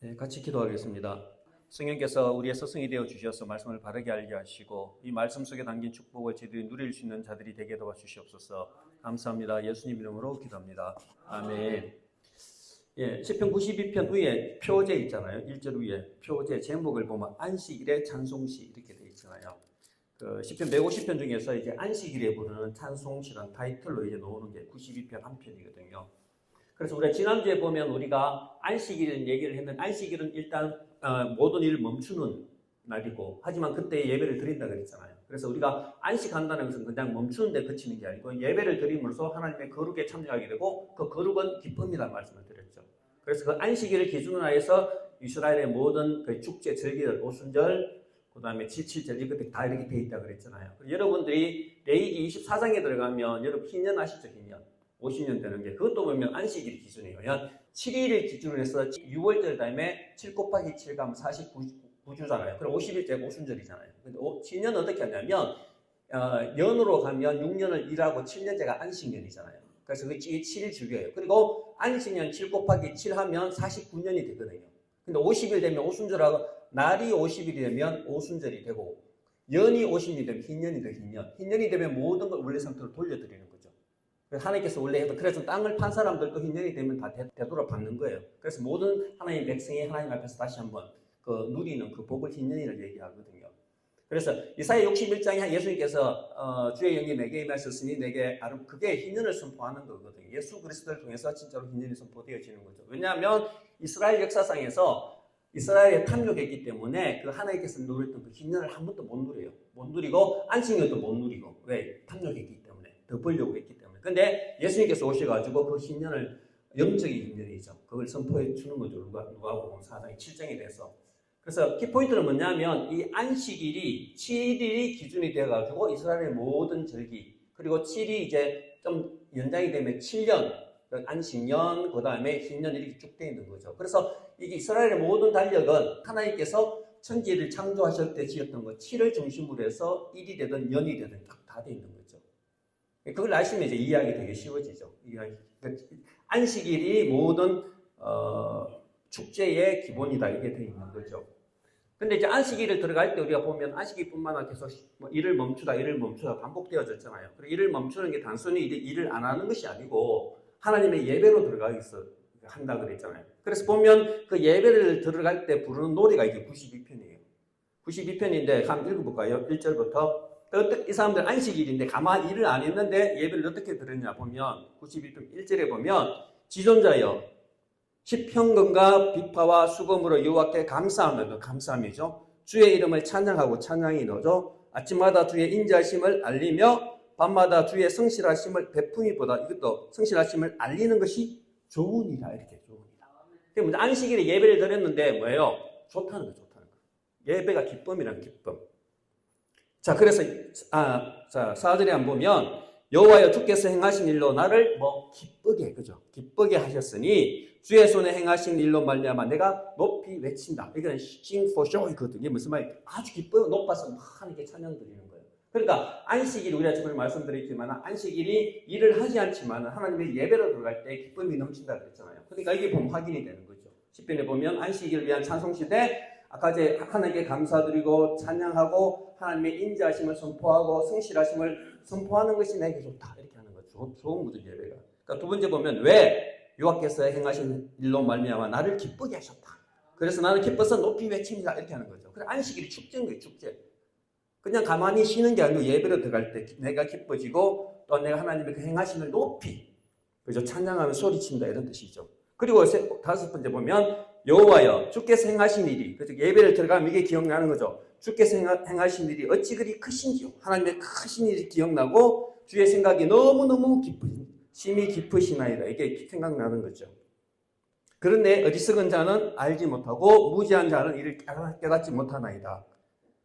네, 같이 기도하겠습니다. 성령께서 우리의 스승이 되어 주셔서 말씀을 바르게 알게 하시고 이 말씀 속에 담긴 축복을 제대로 누릴 수 있는 자들이 되게 도와주시옵소서. 감사합니다. 예수님 이름으로 기도합니다. 아멘. 예, 시편 92편 후에 표제 있잖아요. 1절 위에 표제 제목을 보면 안식일의 찬송시 이렇게 되어 있잖아요. 그 시편 150편 중에서 이제 안식일에 부르는 찬송시란 타이틀로 이제 놓는 게 92편 한 편이거든요. 그래서 우리가 지난주에 보면 우리가 안식일 얘기를 했는데 안식일은 일단 모든 일을 멈추는 날이고 하지만 그때 예배를 드린다 그랬잖아요. 그래서 우리가 안식한다는 것은 그냥 멈추는 데 그치는 게 아니고 예배를 드림으로써 하나님의 거룩에 참여하게 되고 그 거룩은 기쁨이라는 말씀을 드렸죠. 그래서 그 안식일을 기준으로 해서 이스라엘의 모든 그 축제, 절기들, 오순절, 그 다음에 지칠절 이것들이 다 이렇게 돼 있다 그랬잖아요. 여러분들이 레위기 24장에 들어가면 여러분 희년 아시죠? 희년. 50년 되는 게 그것도 보면 안식일 기준이에요. 7일을 기준으로 해서 6월절 다음에 7 곱하기 7 가면 49주잖아요. 그럼 50일째 오순절이잖아요. 근데 신년은 어떻게 하냐면 년으로 가면 6년을 일하고 7년째가 안식년이잖아요. 그래서 그게 7일 주교예요. 그리고 안식년 7 곱하기 7 하면 49년이 되거든요. 근데 50일 되면 오순절하고 날이 50일이 되면 오순절이 되고 연이 50일이 되면 흰년이 돼요. 흰년이 되면 모든 걸 원래 상태로 돌려드리는 거죠. 하나님께서 원래 해도 그래서 땅을 판 사람들도 흰년이 되면 다 되돌아받는 거예요. 그래서 모든 하나님의 백성이 하나님 앞에서 다시 한번 그 누리는 그 복을 흰년이라고 얘기하거든요. 그래서 이사야 61장에 예수님께서 주의 영이 내게 임하셨으니 내게 그게 흰년을 선포하는 거거든요. 예수 그리스도를 통해서 진짜로 흰년이 선포되어지는 거죠. 왜냐하면 이스라엘 역사상에서 이스라엘에 탐욕했기 때문에 그 하나님께서 누렸던 그 흰년을 한 번도 못 누려요. 못 누리고 안식년도 못 누리고 왜? 탐욕했기 때문에 더 벌려고 했기 때문에. 근데 예수님께서 오셔가지고 그 흰년을 영적인 흰년이죠. 그걸 선포해 주는 거죠. 누가복음 4장 7장에 대해서. 그래서 키포인트는 뭐냐면 이 안식일이 7일이 기준이 되어가지고 이스라엘의 모든 절기 그리고 7일이 이제 좀 연장이 되면 7년 안식년 그 다음에 흰년 이렇게 쭉 되어 있는 거죠. 그래서 이게 이스라엘의 모든 달력은 하나님께서 천지를 창조하실 때 지었던 거 7을 중심으로 해서 1이 되든 년이 되든 딱 다 되어 있는 거죠. 그걸 아시면 이제 이해하기 되게 쉬워지죠. 안식일이 모든 축제의 기본이다 이게 되어 있는 거죠. 근데 이제 안식일을 들어갈 때 우리가 보면 안식일뿐만 아니라 계속 일을 멈추다 반복되어졌잖아요. 그리고 일을 멈추는 게 단순히 일을 안 하는 것이 아니고 하나님의 예배로 들어가기 위해서 한다 그랬잖아요. 그래서 보면 그 예배를 들어갈 때 부르는 노래가 이게 92편이에요. 92편인데 한번 읽어볼까요? 1절부터. 이 사람들 안식일인데 가만히 일을 안 했는데 예배를 어떻게 들었냐 보면 91편 1절에 보면 지존자여 시평금과 비파와 수금으로 여호와께 감사하며 감사함이죠. 주의 이름을 찬양하고 찬양이 너죠. 아침마다 주의 인자하심을 알리며 밤마다 주의 성실하심을 베품이보다 이것도 성실하심을 알리는 것이 좋으니라 이렇게 좋으니라. 그럼 안식일에 예배를 드렸는데 뭐예요? 좋다는 거 좋다는 거. 예배가 기쁨이란 기쁨. 자, 그래서, 4절에 한번 보면, 여호와여 주께서 행하신 일로 나를 기쁘게, 그죠? 기쁘게 하셨으니, 주의 손에 행하신 일로 말미암아 내가 높이 외친다. 이거는 sing for joy거든요. 이게 무슨 말이에요? 아주 기뻐요. 높아서 막 하나님께 찬양 드리는 거예요. 그러니까, 안식일, 우리가 지금 말씀드렸지만, 안식일이 일을 하지 않지만, 하나님의 예배로 들어갈 때 기쁨이 넘친다 그랬잖아요. 그러니까 이게 보면 확인이 되는 거죠. 시편에 보면, 안식일을 위한 찬송시대, 아까 이제 하나님께 감사드리고 찬양하고 하나님의 인자하심을 선포하고 성실하심을 선포하는 것이 내게 좋다 이렇게 하는 거죠. 좋은 거죠 예배가. 그러니까 두 번째 보면 왜 여호와께서 행하신 일로 말미암아 나를 기쁘게 하셨다. 그래서 나는 기뻐서 높이 외칩니다 이렇게 하는 거죠. 그래서 안식일이 축제인 거예요. 축제. 그냥 가만히 쉬는 게 아니고 예배로 들어갈 때 내가 기뻐지고 또 내가 하나님의 그 행하심을 높이 그죠 찬양하며 소리친다 이런 뜻이죠. 그리고 다섯 번째 보면 여호와여 주께서 행하신 일이 그래서 예배를 들어가면 이게 기억나는 거죠. 주께서 행하신 일이 어찌 그리 크신지요. 하나님의 크신 일이 기억나고 주의 생각이 너무너무 심히 깊으시나이다. 이게 생각나는 거죠. 그런데 어리석은 자는 알지 못하고 무지한 자는 이를 깨닫지 못하나이다.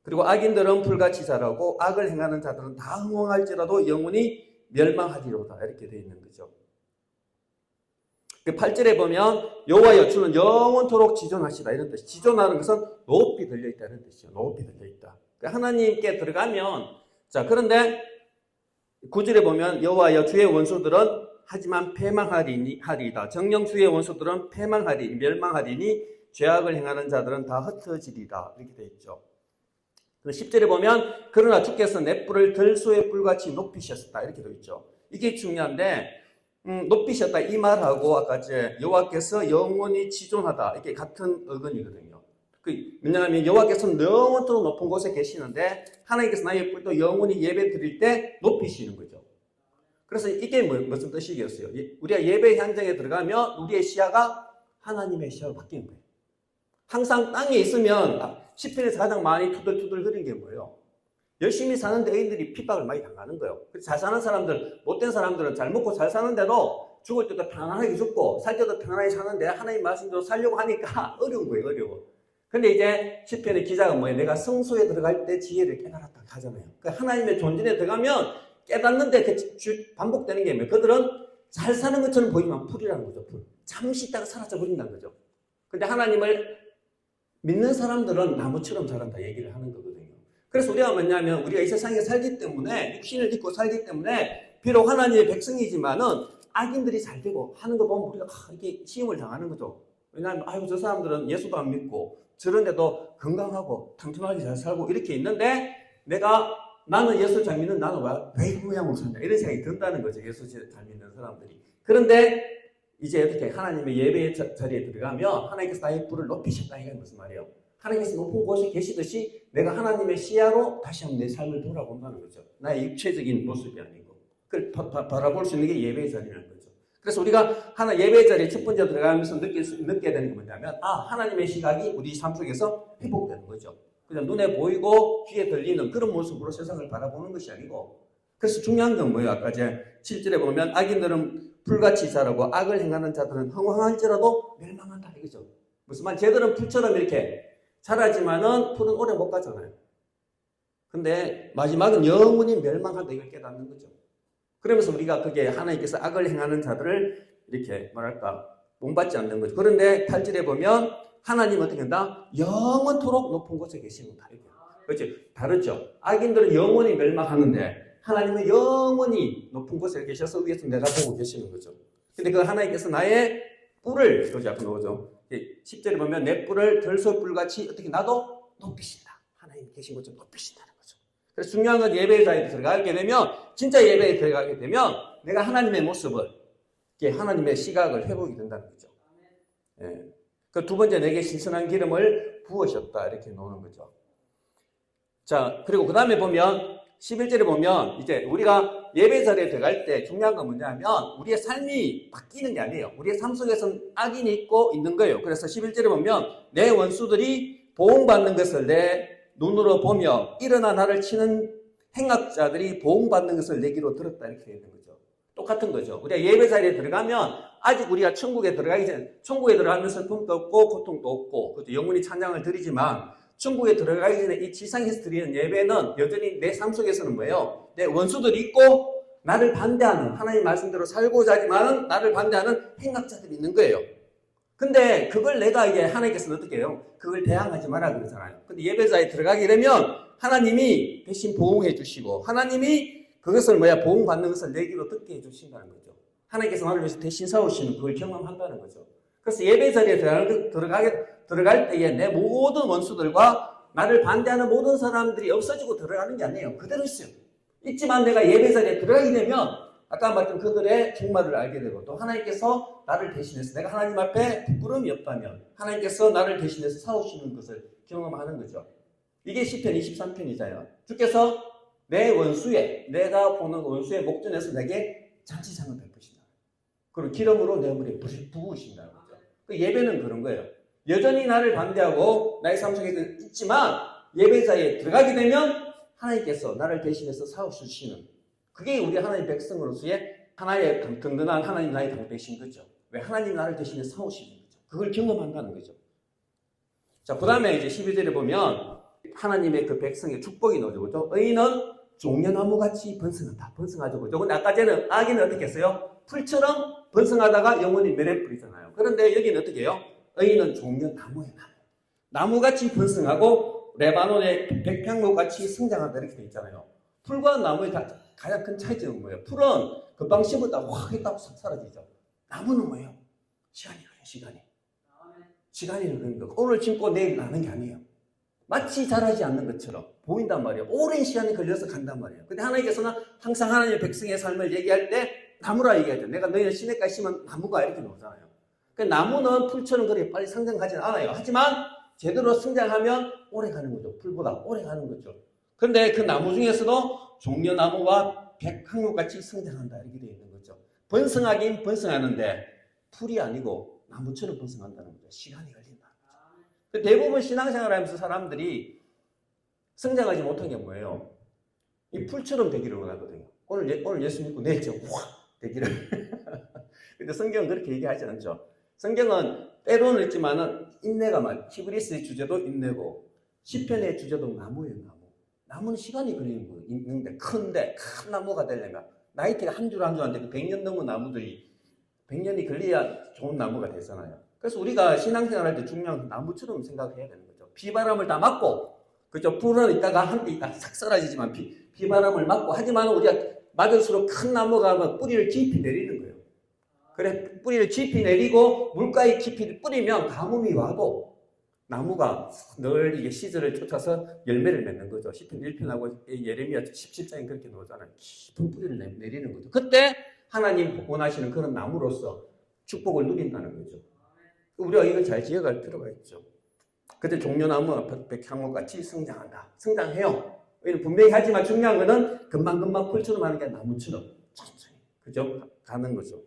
그리고 악인들은 불같이 자라고 악을 행하는 자들은 다 흥황할지라도 영원히 멸망하리로다. 이렇게 되어 있는 거죠. 8절에 보면 여호와여 주는 영원토록 지존하시다 이런 뜻. 지존하는 것은 높이 들려있다 이런 뜻이죠. 높이 들려있다. 하나님께 들어가면 자 그런데 9절에 보면 여호와여 주의 원수들은 하지만 패망하리이다. 정령 주의 원수들은 패망하리니 멸망하리니 죄악을 행하는 자들은 다 흩어지리라 이렇게 되어 있죠. 10절에 보면 그러나 주께서 내 뿔을 들소의 뿔같이 높이셨다 이렇게 되어 있죠. 이게 중요한데 높이셨다 이 말하고 아까 이제 여호와께서 영원히 지존하다 이게 같은 어근이거든요. 왜냐하면 여호와께서는 영원토록 높은 곳에 계시는데 하나님께서 나의 뿔도 영원히 예배 드릴 때 높이시는 거죠. 그래서 이게 무슨 뜻이겠어요? 우리가 예배 현장에 들어가면 우리의 시야가 하나님의 시야로 바뀌는 거예요. 항상 땅에 있으면 시편에서 가장 많이 투덜투덜 거리는 게 뭐예요? 열심히 사는데 의인들이 핍박을 많이 당하는 거예요. 잘 사는 사람들, 못된 사람들은 잘 먹고 잘 사는데도 죽을 때도 편안하게 죽고 살 때도 편안하게 사는데 하나님 말씀대로 살려고 하니까 어려운 거예요. 어려워. 근데 이제 시편의 기자가 뭐예요? 내가 성소에 들어갈 때 지혜를 깨달았다 하잖아요. 그러니까 하나님의 존재에 들어가면 깨닫는데 반복되는 게 뭐예요? 그들은 잘 사는 것처럼 보이지만 풀이라는 거죠. 풀. 잠시 있다가 사라져 버린다는 거죠. 근데 하나님을 믿는 사람들은 나무처럼 자란다 얘기를 하는 거거든요. 그래서 우리가 뭐냐면 우리가 이 세상에 살기 때문에 육신을 입고 살기 때문에 비록 하나님의 백성이지만은 악인들이 잘 되고 하는 거 보면 우리가 이렇게 시험을 당하는 거죠. 왜냐하면 아이고 저 사람들은 예수도 안 믿고 저런데도 건강하고 튼튼하게 잘 살고 이렇게 있는데 나는 예수 잘 믿는 나는 왜 이 모양으로 산다 이런 생각이 든다는 거죠. 예수 잘 믿는 사람들이. 그런데 이제 이렇게 하나님의 예배의 자리에 들어가면 하나님께서 나의 뿔을 높이셨다 이게 무슨 말이에요? 하나님께서 높은 곳에 계시듯이 내가 하나님의 시야로 다시 한번 내 삶을 돌아본다는 거죠. 나의 육체적인 모습이 아니고 그걸 바라볼 수 있는 게 예배의 자리라는 거죠. 그래서 우리가 예배의 자리에 첫 번째 들어가면서 느껴야 되는 게 뭐냐면 하나님의 시각이 우리 삶 속에서 회복되는 거죠. 그냥 눈에 보이고 귀에 들리는 그런 모습으로 세상을 바라보는 것이 아니고 그래서 중요한 건 뭐예요? 아까 제 7절에 보면 악인들은 풀같이 자라고 악을 행하는 자들은 흥황할지라도 멸망한다 이거죠. 무슨 말? 쟤들은 풀처럼 이렇게 자라지만은 풀은 오래 못 가잖아요. 근데 마지막은 영원히 멸망한다 이걸 깨닫는 거죠. 그러면서 우리가 그게 하나님께서 악을 행하는 자들을 이렇게 본받지 않는 거죠. 그런데 8절에 보면 하나님은 어떻게 한다? 영원토록 높은 곳에 계시는다. 그렇죠? 다르죠. 악인들은 영원히 멸망하는데 하나님은 영원히 높은 곳에 계셔서 위에서 내다보고 계시는 거죠. 근데 그 하나님께서 나의 뿔을 여기 앞에 놓죠. 10절에 보면 내 뿔을 들소뿔같이 어떻게 나도 높이신다. 하나님 계신 곳을 높이신다는 거죠. 그래서 중요한 건 예배의 자리에 들어가게 되면 진짜 예배에 들어가게 되면 내가 하나님의 모습을 하나님의 시각을 회복이 된다는 거죠. 예. 그 두 번째 내게 신선한 기름을 부으셨다 이렇게 놓는 거죠. 자 그리고 그 다음에 보면 11절에 보면 이제 우리가 예배 자리에 들어갈 때 중요한 건 뭐냐면 우리의 삶이 바뀌는 게 아니에요. 우리의 삶 속에서는 악인이 있는 거예요. 그래서 11절에 보면 내 원수들이 보응받는 것을 내 눈으로 보며 일어나 나를 치는 행악자들이 보응받는 것을 내 귀로 들었다 이렇게 되어 있는 거죠. 똑같은 거죠. 우리가 예배 자리에 들어가면 아직 우리가 천국에 들어가기 전에 천국에 들어가면 슬픔도 없고 고통도 없고 그것도 영원히 찬양을 드리지만 천국에 들어가기 전에 이 지상에서 드리는 예배는 여전히 내 삶 속에서는 뭐예요? 내 원수들이 있고 나를 반대하는 하나님 말씀대로 살고자 하지만 나를 반대하는 행악자들이 있는 거예요. 근데 그걸 내가 이제 하나님께서는 어떻게 해요? 그걸 대항하지 마라 그러잖아요. 근데 예배자에 들어가게 되면 하나님이 대신 보응해 주시고 하나님이 그것을 보응받는 것을 내 귀로 듣게 해 주신다는 거죠. 하나님께서 나를 위해서 대신 싸우시는 그걸 경험한다는 거죠. 그래서 예배 자리에 들어갈 때에 내 모든 원수들과 나를 반대하는 모든 사람들이 없어지고 들어가는 게 아니에요. 그대로 있어요. 있지만 내가 예배 자리에 들어가게 되면 아까 말했던 그들의 종말을 알게 되고 또 하나님께서 나를 대신해서 내가 하나님 앞에 부끄러움이 없다면 하나님께서 나를 대신해서 싸우시는 것을 경험하는 거죠. 이게 시편 23편이잖아요. 주께서 내 원수의 내가 보는 원수의 목전에서 내게 잔치상을 베푸신다. 그리고 기름으로 내 물에 부으신다는 거죠. 그 예배는 그런 거예요. 여전히 나를 반대하고 나의 삶 속에 있지만 예배자에 들어가게 되면 하나님께서 나를 대신해서 싸우시는 그게 우리 하나님 백성으로서의 하나의 든든한 하나님 나의 방패신 거죠. 왜 하나님 나를 대신해서 싸우시는 거죠. 그걸 경험한다는 거죠. 자, 그 다음에 이제 12절에 보면 하나님의 그 백성의 축복이 나오죠. 그죠? 의인은 종려나무같이 번성한다. 번성하죠. 그죠? 근데 아까 전에 악인은 어떻게 했어요? 풀처럼 번성하다가 영원히 멸해버리잖아요. 그런데 여기는 어떻게 해요? 의인은 종려나무예요. 나무같이 번성하고 레바논의 백향목같이 성장한다 이렇게 되어 있잖아요. 풀과 나무의 가장 큰 차이점은 뭐예요? 풀은 금방 심었다 확 했다고 싹 사라지죠. 나무는 뭐예요? 시간이 걸려요. 시간이. 시간이 흐르는 거. 오늘 심고 내일 나는 게 아니에요. 마치 자라지 않는 것처럼 보인단 말이에요. 오랜 시간이 걸려서 간단 말이에요. 근데 하나님께서는 항상 하나님의 백성의 삶을 얘기할 때 나무라 얘기하죠. 내가 너희는 시냇가에 심은 나무가 이렇게 나오잖아요. 그러니까 나무는 풀처럼 그렇게 빨리 성장하지는 않아요. 하지만 제대로 성장하면 오래 가는 거죠. 풀보다 오래 가는 거죠. 그런데 그 나무 중에서도 종려나무와 백향목같이 성장한다 이렇게 되어 있는 거죠. 번성하긴 번성하는데 풀이 아니고 나무처럼 번성한다는 거죠. 시간이 걸린다. 대부분 신앙생활 하면서 사람들이 성장하지 못한 게 뭐예요? 이 풀처럼 되기를 원하거든요. 오늘 예수 믿고 내일 확 되기를. 근데 성경은 그렇게 얘기하지 않죠. 성경은 때로는 있지만은 인내가 히브리스의 주제도 인내고 시편의 주제도 나무예요. 나무는 시간이 걸리는 거예요. 있는데 큰 나무가 되려면 나이테가 한 줄 한 줄한테 100년 넘은 나무들이 100년이 걸려야 좋은 나무가 되잖아요. 그래서 우리가 신앙생활할 때 중요한 나무처럼 생각해야 되는 거죠. 비바람을 다 맞고, 그죠? 불은 있다가 한때 있다가 싹 사라지지만 비바람을 맞고, 하지만 우리가 맞을수록 큰 나무가 뿌리를 깊이 내리는 거예요. 그래, 뿌리를 깊이 내리고 물가에 깊이 뿌리면 가뭄이 와도 나무가 늘 이게 시절을 쫓아서 열매를 맺는 거죠. 시편 1편하고 예레미야 17장에 그렇게 나오잖아요. 깊은 뿌리를 내리는 거죠. 그때 하나님 원하시는 그런 나무로서 축복을 누린다는 거죠. 우리가 이걸 잘 기억할 필요가 있죠. 그때 종려나무와 백향목같이 성장한다. 성장해요. 분명히 하지만 중요한 거는 금방금방 풀처럼 하는 게 나무처럼 천천히 그죠? 가는 거죠.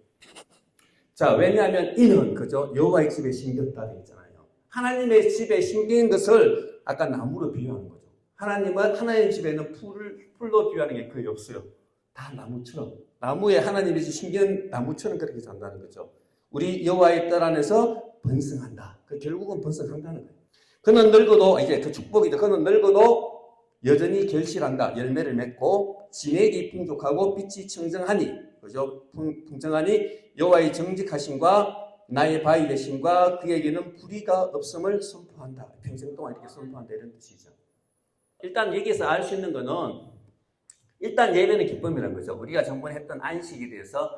자, 왜냐하면 이는 그죠? 여호와의 집에 심겼다 되어 있잖아요. 하나님의 집에 심긴 것을 아까 나무로 비유하는 거죠. 하나님은 하나님 집에는 풀로 비유하는 게 거의 없어요. 다 나무처럼 나무에 하나님이 심긴 나무처럼 그렇게 산다는 거죠. 우리 여호와의 뜰 안에서 번성한다. 결국은 번성한다는 거예요. 그는 늙어도 이제 그 축복이죠. 그는 늙어도 여전히 결실한다. 열매를 맺고 진액이 풍족하고 빛이 청정하니 그죠? 풍성하니 여호와의 정직하심과 나의 바위 되심과 그에게는 불의가 없음을 선포한다. 평생 동안 이렇게 선포한다 이런 뜻이죠. 일단 여기서 알 수 있는 거는 일단 예배는 기쁨이라는 거죠. 우리가 전번에 했던 안식에 대해서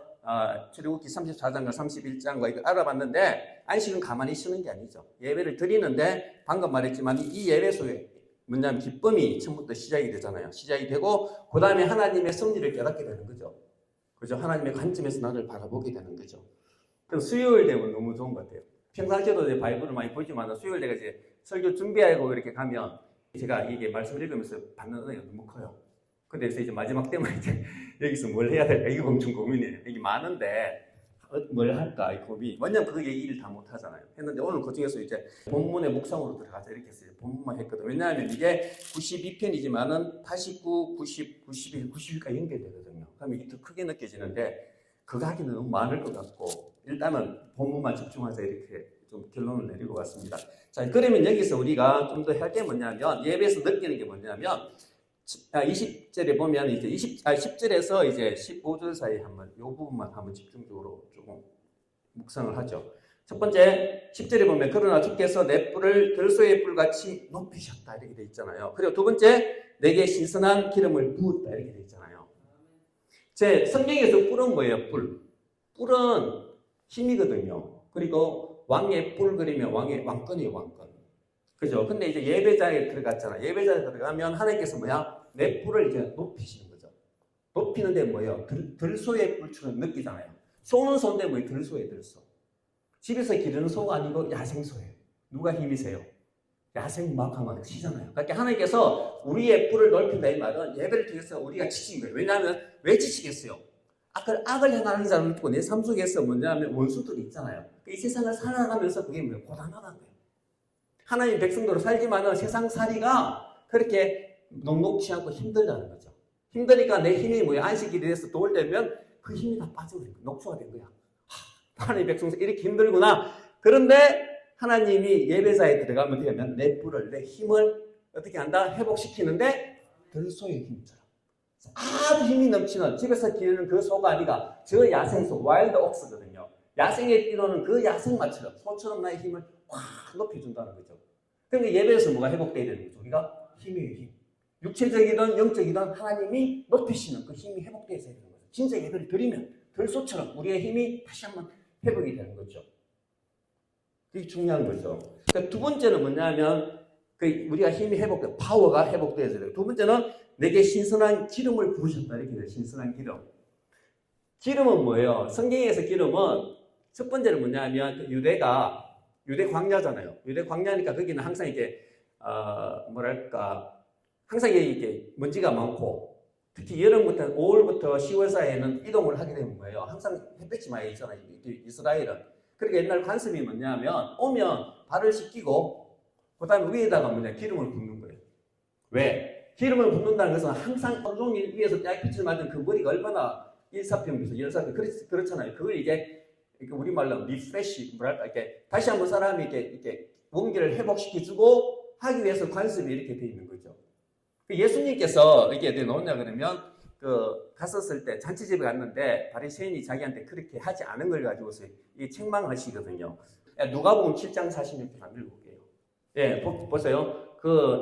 출애굽기 34장과 31장과 이거 알아봤는데 안식은 가만히 쉬는 게 아니죠. 예배를 드리는데 방금 말했지만 이 예배 속에 뭐냐면 기쁨이 처음부터 시작이 되잖아요. 시작이 되고 그 다음에 하나님의 섭리를 깨닫게 되는 거죠. 그죠? 하나님의 관점에서 나를 바라보게 되는 거죠. 그럼 수요일 되면 너무 좋은 것 같아요. 평상시에도 이제 바이블을 많이 보지만 수요일 내가 이제 설교 준비하고 이렇게 가면 제가 이게 말씀 읽으면서 받는 은혜가 너무 커요. 그래서 이제 마지막 때만 이제 여기서 뭘 해야 될까 이거 엄청 고민이에요. 여기 많은데 뭘 할까 이 고민. 왜냐면 그 얘기를 다 못 하잖아요. 했는데 오늘 그 중에서 이제 본문의 묵상으로 들어가자 이렇게 했어요. 본문만 했거든. 왜냐하면 이게 92편이지만은 89, 90, 91, 90까지 연결되거든요. 그러면 이게 더 크게 느껴지는데 그거 하기는 너무 많을 것 같고 일단은 본문만 집중하자 이렇게 좀 결론을 내리고 왔습니다. 자, 그러면 여기서 우리가 좀 더 할 게 뭐냐면 예배에서 느끼는 게 뭐냐면 20절에 보면 이제 10절에서 이제 15절 사이 한번 이 부분만 한번 집중적으로 조금 묵상을 하죠. 첫 번째 10절에 보면 그러나 주께서 내 뿔을 들소의 뿔같이 높이셨다 이렇게 돼 있잖아요. 그리고 두 번째 내게 신선한 기름을 부었다 이렇게 돼 있잖아요. 제 성경에서 뿔은 뭐예요? 뿔은 힘이거든요. 그리고 왕의 뿔 그리면 왕권이에요. 왕권. 그죠? 근데 이제 예배자에 들어갔잖아. 예배자에 들어가면 하나님께서 뭐야? 내 뿔을 이제 높이시는 거죠. 높이는데 뭐예요? 들소의 뿔처럼 느끼잖아요. 소는 소인데 뭐예요? 들소예요, 들소. 집에서 기르는 소가 아니고 야생소예요. 누가 힘이 세요? 야생 막 하면 치잖아요. 그러니까 하나님께서 우리의 뿔을 넓힌다 이 말은 예배를 통해서 우리가 지친 거예요. 왜냐하면 왜 지치겠어요? 악을 행하는 사람을 있고 내 삶 속에서 뭐냐면 원수들이 있잖아요. 이 세상을 살아가면서 그게 뭐예요? 고단하다는 거예요. 하나님 백성도로 살지만은 세상 살이가 그렇게 녹록치 않고 힘들다는 거죠. 힘드니까 내 힘이 뭐야? 안식일이 돼서 도울 되면 그 힘이 다 빠져버린 거야. 녹초가 된 거야. 하나님 백성도 이렇게 힘들구나. 그런데 하나님이 예배자에 들어가면 되면 내 뿔을, 내 힘을 어떻게 한다? 회복시키는데 들소의 힘처럼. 아주 힘이 넘치는 집에서 기르는 그 소가 아니라 저 야생소, 와일드 옥스거든요. 야생에 뛰노는 그 야생마처럼 소처럼 나의 힘을 확 높여준다는 거죠. 그러니까 예배에서 뭐가 회복돼야 되는 거죠? 우리가 힘이에요, 힘. 육체적이든 영적이든 하나님이 높이시는 그 힘이 회복돼야 되는 거죠. 진짜 예배를 드리면 들소처럼 우리의 힘이 다시 한번 회복이 되는 거죠. 그게 중요한 거죠. 그러니까 두 번째는 뭐냐면 우리가 힘이 회복돼, 파워가 회복돼야 돼요. 두 번째는 내게 신선한 기름을 부으셨다 이렇게 돼요. 신선한 기름. 기름은 뭐예요? 성경에서 기름은 첫 번째는 뭐냐면 유대 광야잖아요. 유대 광야니까 거기는 항상 이게 항상 이게 먼지가 많고 특히 여름부터 5월부터 10월 사이에는 이동을 하게 되는 거예요. 항상 햇볕이 많이 있잖아요. 이스라엘은. 그러니까 옛날 관습이 뭐냐면 오면 발을 씻기고 그다음에 위에다가 기름을 붓는 거예요. 왜? 기름을 붓는다는 것은 항상 하루 종일 위에서 햇빛을 맞은 그 머리가 얼마나 일사병에서 열사병 그렇잖아요. 그걸 이게 우리말로 리프레시 이렇게 다시 한번 사람이 이렇게 원기를 회복시켜주고 하기 위해서 관습이 이렇게 되어 있는 거죠. 예수님께서 이게 어디 나오냐 그러면 갔었을 때 잔치집에 갔는데 바리새인이 자기한테 그렇게 하지 않은 걸 가지고서 이 책망하시거든요. 누가복음 7장 46절 한번 읽어볼게요. 예, 보세요.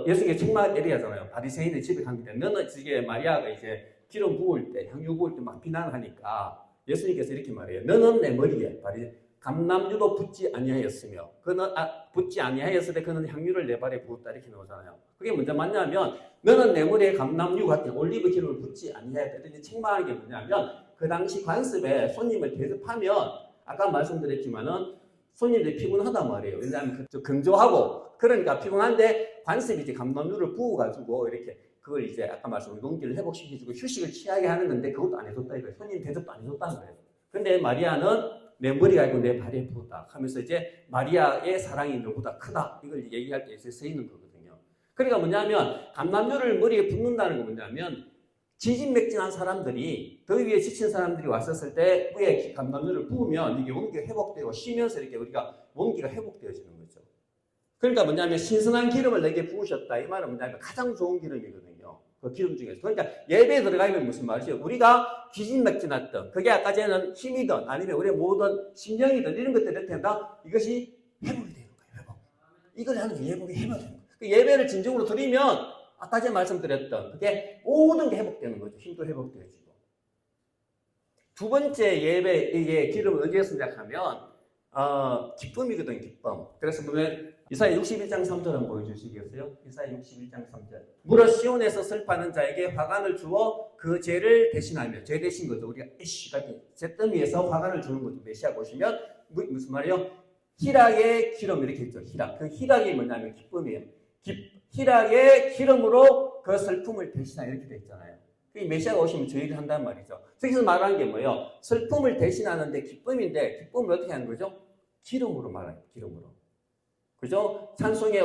예수님께 책망 얘기하잖아요. 바리새인의 집에 갔는데 너는 이게 마리아가 이제 기름 부을 때, 향유 부을 때 막 비난하니까 예수님께서 이렇게 말해요. 너는 내 머리에 감람유도 붓지 아니하였으며 붓지 아니하였을 때 그는 향유를 내 발에 부었다 이렇게 나오잖아요. 그게 먼저 맞냐면 너는 내 머리에 감람유 같은 올리브 기름을 붓지 아니하였다. 이제 책망하는 게 뭐냐면 그 당시 관습에 손님을 대접하면 아까 말씀드렸지만은 손님들이 피곤하단 말이에요. 왜냐하면 건조하고 그러니까 피곤한데 관습이 이제 감람유를 부어가지고 이렇게 그걸 이제 아까 말씀드린 용기를 회복시켜주고 휴식을 취하게 하는 건데 그것도 안 해줬다 이거예요. 손님 대접도 안 해줬다는 거예요. 근데 마리아는 내 머리가 아니고 내 발에 부었다 하면서 이제 마리아의 사랑이 너보다 크다 이걸 얘기할 때 쓰이는 거거든요. 그러니까 뭐냐면 감람유를 머리에 붓는다는 건 뭐냐면 지진맥진한 사람들이 더위에 지친 사람들이 왔었을 때 위에 감람유를 부으면 이게 원기가 회복되고 쉬면서 이렇게 우리가 원기가 회복되어지는 거죠. 그러니까 뭐냐면 신선한 기름을 내게 부으셨다 이 말은 뭐냐면 가장 좋은 기름이거든요. 그 기름 중에서. 그러니까 예배에 들어가면 무슨 말이죠? 우리가 기진맥진했던 그게 아까 전에는 힘이든 아니면 우리의 모든 심령이든 이런 것들을 된다 이것이 회복이 되는 거예요. 회복. 이걸 하는 게 예복이 회복이 되는 거예요. 그 예배를 진정으로 드리면 아까 전에 말씀드렸던 그게 모든 게 회복되는 거죠. 힘도 회복되어지고. 두 번째 예배의 기름을 어디에서 시작하면 기쁨이거든요. 기쁨. 그래서 보면 이사야 61장 3절 한번 보여주시겠어요? 이사야 61장 3절. 무릇 시온에서 슬퍼하는 자에게 화관을 주어 그 죄를 대신하며 죄 대신 거죠. 우리가 애쉬가 잿더미에서 화관을 주는 거죠. 메시아 보시면 무슨 말이에요? 희락의 기름 이렇게 있죠. 희락. 그 희락이 뭐냐면 기쁨이에요. 희락의 기름으로 그 슬픔을 대신하 이렇게 돼 있잖아요. 메시아가 오시면 저희를 한단 말이죠. 여기서 말하는 게 뭐예요? 슬픔을 대신하는데 기쁨인데 기쁨을 어떻게 하는 거죠? 기름으로 말해요. 기름으로. 그죠? 찬송의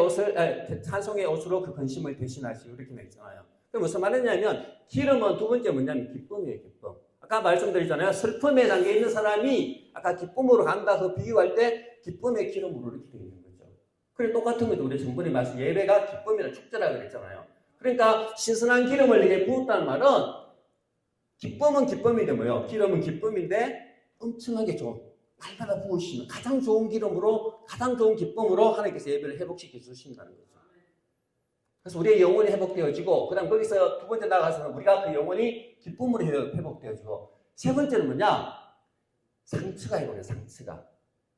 옷으로 그 근심을 대신하시고 이렇게 돼 있잖아요. 그럼 무슨 말이냐면 기름은 두 번째 뭐냐면 기쁨이에요. 기쁨. 아까 말씀드렸잖아요. 슬픔에 담겨 있는 사람이 아까 기쁨으로 간다 그 비유할 때 기쁨의 기름으로 이렇게 되어 있는 거죠. 그래 똑같은 거죠. 우리 전번에 말씀 예배가 기쁨이라 축제라 그랬잖아요. 그러니까 신선한 기름을 내게 부었다는 말은 기쁨은 기쁨인데 뭐예요? 기름은 기쁨인데 엄청나게 좋은 날마다 부으시는 가장 좋은 기름으로 가장 좋은 기쁨으로 하나님께서 예배를 회복시켜 주신다는 거죠. 그래서 우리의 영혼이 회복되어지고 그 다음 거기서 두 번째 나가서는 우리가 그 영혼이 기쁨으로 회복되어지고 세 번째는 뭐냐? 상처가 있거든요. 상처가.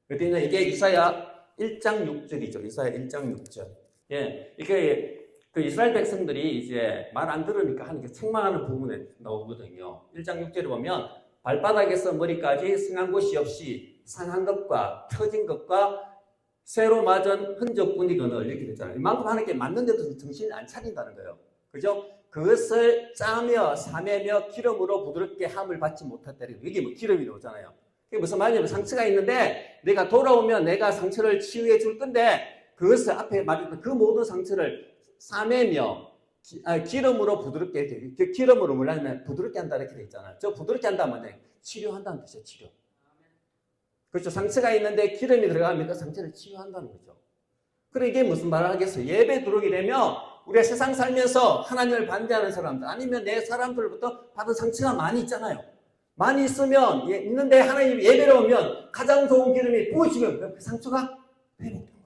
그랬더니 이게 이사야 1장 6절이죠. 이사야 1장 6절. 예, 이게 그 이스라엘 백성들이 이제 말 안 들으니까 하나님께 책망하는 부분에 나오거든요. 1장 6절에 보면 발바닥에서 머리까지 상한 곳이 없이 상한 것과 터진 것과 새로 맞은 흔적뿐이거늘 이렇게 됐잖아요. 이만큼 하나님께 맞는데도 정신이 안 차린다는 거예요. 그죠? 그것을 짜며 사매며 기름으로 부드럽게 함을 받지 못했다. 이게 뭐 기름이 나오잖아요. 그게 무슨 말이냐면 상처가 있는데 내가 돌아오면 내가 상처를 치유해 줄 건데 그것을 앞에 말했던 그 모든 상처를 사매며 기름으로 부드럽게 기름으로 물라면 부드럽게 한다 이렇게 돼 있잖아요. 저 부드럽게 한다면 치료한다는 뜻이에요. 치료. 그렇죠. 상처가 있는데 기름이 들어가면 그 상처를 치유한다는 거죠. 그래 이게 무슨 말을 하겠어요? 예배 들어오게 되면 우리가 세상 살면서 하나님을 반대하는 사람들 아니면 내 사람들부터 받은 상처가 많이 있잖아요. 많이 있으면 있는데 하나님 예배로 오면 가장 좋은 기름이 부어지면 그 상처가 회복되는 거예요.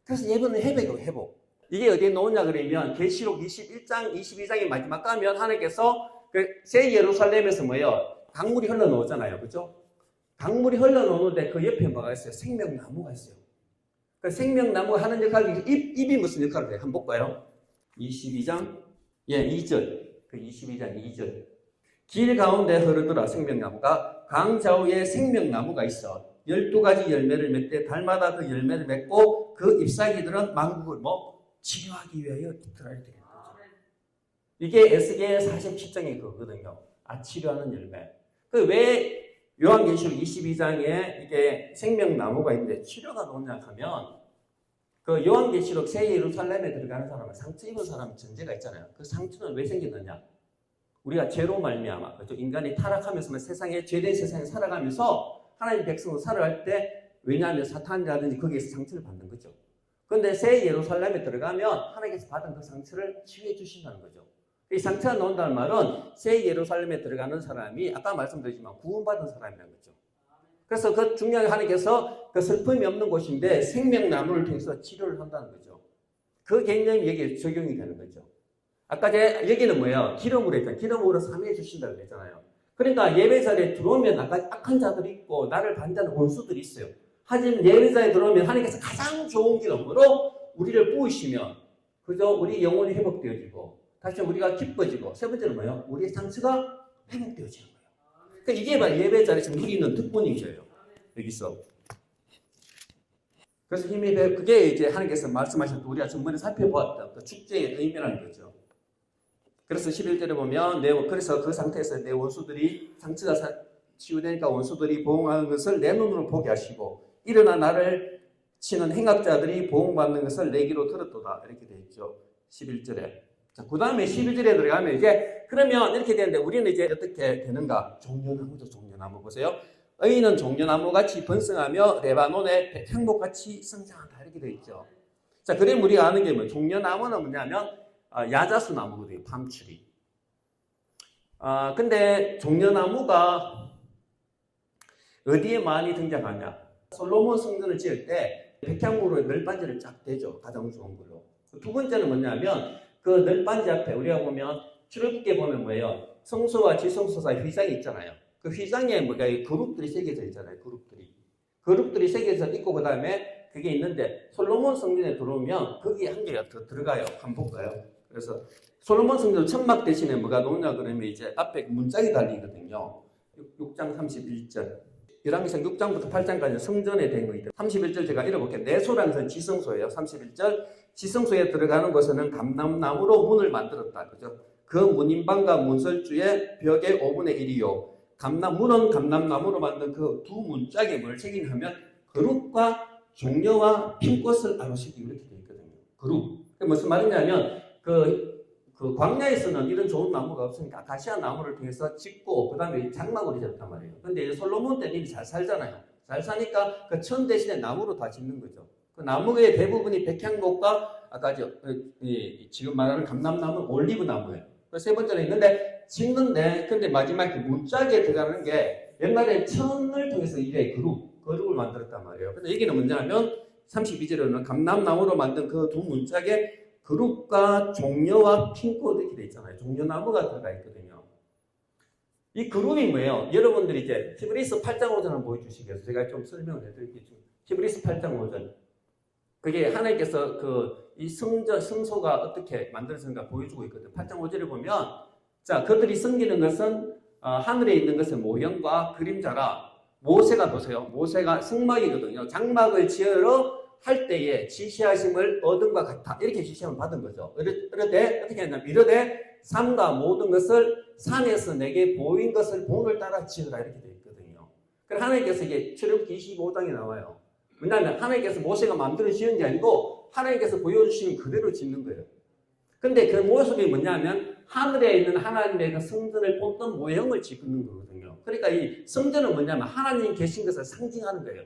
그래서 예배는 회복이에요. 회복. 이게 어디에 나오냐 그러면 계시록 21장 22장의 마지막 가면 하나님께서 그 새 예루살렘에서 뭐예요? 강물이 흘러나오잖아요. 그죠? 강물이 흘러나오는데 그 옆에 뭐가 있어요? 생명나무가 있어요. 그 생명나무가 하는 역할이 잎이 무슨 역할을 해요? 한번 볼까요? 22장 2절. 그 22장 2절. 길 가운데 흐르더라 생명나무가 강좌우에 생명나무가 있어 12가지 열매를 맺되 달마다 그 열매를 맺고 그 잎사귀들은 만국을 치료하기 위하여 있더라 이렇게 되는 거죠. 이게 에스겔 47장의 그거거든요. 치료하는 열매. 그 왜 요한계시록 22장에 이게 생명나무가 있는데 치료가 나오냐 하면 그 요한계시록 새 예루살렘에 들어가는 사람은 상처 입은 사람 전제가 있잖아요. 그 상처는 왜 생기느냐? 우리가 죄로 말미암아 그렇죠? 인간이 타락하면서 세상에 죄된 세상에 살아가면서 하나님 백성으로 살아갈 때 왜냐하면 사탄이라든지 거기에서 상처를 받는 거죠. 그런데 새 예루살렘에 들어가면 하나님께서 받은 그 상처를 치유해 주신다는 거죠. 이 상처가 나온다는 말은 새 예루살렘에 들어가는 사람이 아까 말씀드렸지만 구원받은 사람이라는 거죠. 그래서 그 중요하게 하나님께서 그 슬픔이 없는 곳인데 생명나무를 통해서 치료를 한다는 거죠. 그 개념이 여기에 적용이 되는 거죠. 아까 여기는 뭐예요? 기름으로 했잖아요. 기름으로 삼위해 주신다고 그랬잖아요. 그러니까 예배 자리에 들어오면 아까 악한 자들이 있고 나를 반대하는 원수들이 있어요. 하지만 예배 자리에 들어오면 하나님께서 가장 좋은 기름으로 우리를 부으시면 그저 우리 영혼이 회복되어지고 다시 우리가 기뻐지고 세 번째는 뭐예요? 우리의 상처가 회복되어지는 거예요. 그러니까 이게 바로 예배 자리에서 누리는 특권이죠. 여기서. 그래서 그게 이제 하나님께서 말씀하신 우리가 전번에 살펴보았던 그 축제의 의미라는 거죠. 그래서 11절에 보면 그래서 그 상태에서 내 원수들이 상처가 치유되니까 원수들이 보응하는 것을 내 눈으로 보게 하시고 일어나 나를 치는 행악자들이 보응받는 것을 내 귀로 들었도다 이렇게 되어 있죠. 11절에. 자, 그 다음에 11절에 들어가면 이제 그러면 이렇게 되는데 우리는 이제 어떻게 되는가? 종려나무죠. 종려나무 보세요. 의인은 종려나무같이 번성하며 레바논의 백향목같이 성장한다 이렇게 되어 있죠. 자, 그럼 우리가 아는 게 뭐예요? 종려나무는 뭐냐면 야자수 나무거든요. 팜트리. 근데 종려나무가 어디에 많이 등장하냐? 솔로몬 성전을 지을 때 백향목으로 널빤지를 쫙 대죠. 가장 좋은 걸로. 두 번째는 뭐냐면 그 널빤지 앞에 우리가 보면 출애굽기에 보면 뭐예요? 성소와 지성소 사이 휘장이 있잖아요. 그 휘장에 뭐가 그룹들이 새겨져 있잖아요. 그룹들이 새겨져 있고 그 다음에 그게 있는데 솔로몬 성전에 들어오면 거기에 한 개가 더 들어가요. 한번 볼까요? 그래서 솔로몬 성전 천막 대신에 뭐가 나오냐 그러면 이제 앞에 문짝이 달리거든요. 6장 31절. 열왕기상 6장부터 8장까지 성전에 된 거 있다. 31절 제가 읽어볼게요. 내 소랑선 지성소예요. 31절. 지성소에 들어가는 곳에는 감람나무로 문을 만들었다. 그죠? 그 문인방과 문설주의 벽의 5분의 1이요. 문은 감람나무로 만든 그 두 문짝에 뭘 새기냐면 그룹과 종려와 핀꽃을 아로시기 이렇게 되어 있거든요. 그룹. 무슨 말이냐면 그 광야에서는 이런 좋은 나무가 없으니까 아카시아 나무를 통해서 짓고 그 다음에 장막으로 짓단 말이에요. 근데 솔로몬 때는 잘 살잖아요. 잘 사니까 그 천 대신에 나무로 다 짓는 거죠. 그 나무의 대부분이 백향목과 아까 지금 말하는 감람나무는 올리브 나무예요. 그 세 번째는 있는데 짓는데 근데 마지막 그 문짝에 들어가는 게 옛날에 천을 통해서 이래 그룹을 만들었단 말이에요. 근데 여기는 뭐냐면 32절에는 감람나무로 만든 그 두 문짝에 그룹과 종려와 핀꽃 이렇게 돼 있잖아요. 종려나무가 들어가 있거든요. 이 그룹이 뭐예요? 여러분들이 이제 히브리서 8장 5절 한번 보여주시겠어요? 제가 좀 설명을 해드릴게요. 히브리서 8장 5절. 그게 하나님께서 이 성소가 어떻게 만들어졌는가 보여주고 있거든요. 8장 5절에 보면 자, 그들이 섬기는 것은 하늘에 있는 것은 모형과 그림자라. 모세가 보세요. 모세가 성막이거든요. 장막을 지으러 할 때에 지시하심을 얻은과 같아. 이렇게 지시함을 받은 거죠. 이르되 어떻게 했냐면 이르되 삼가 모든 것을 산에서 내게 보인 것을 본을 따라 지으라 이렇게 되어 있거든요. 그래서 하나님께서 이게 출애굽기 25장에 나와요. 왜냐하면 하나님께서 모세가 마음대로 지은 게 아니고 하나님께서 보여주시는 그대로 짓는 거예요. 근데 그 모습이 뭐냐면 하늘에 있는 하나님의 그 성전을 본떤 모형을 짓는 거거든요. 그러니까 이 성전은 뭐냐면 하나님 계신 것을 상징하는 거예요.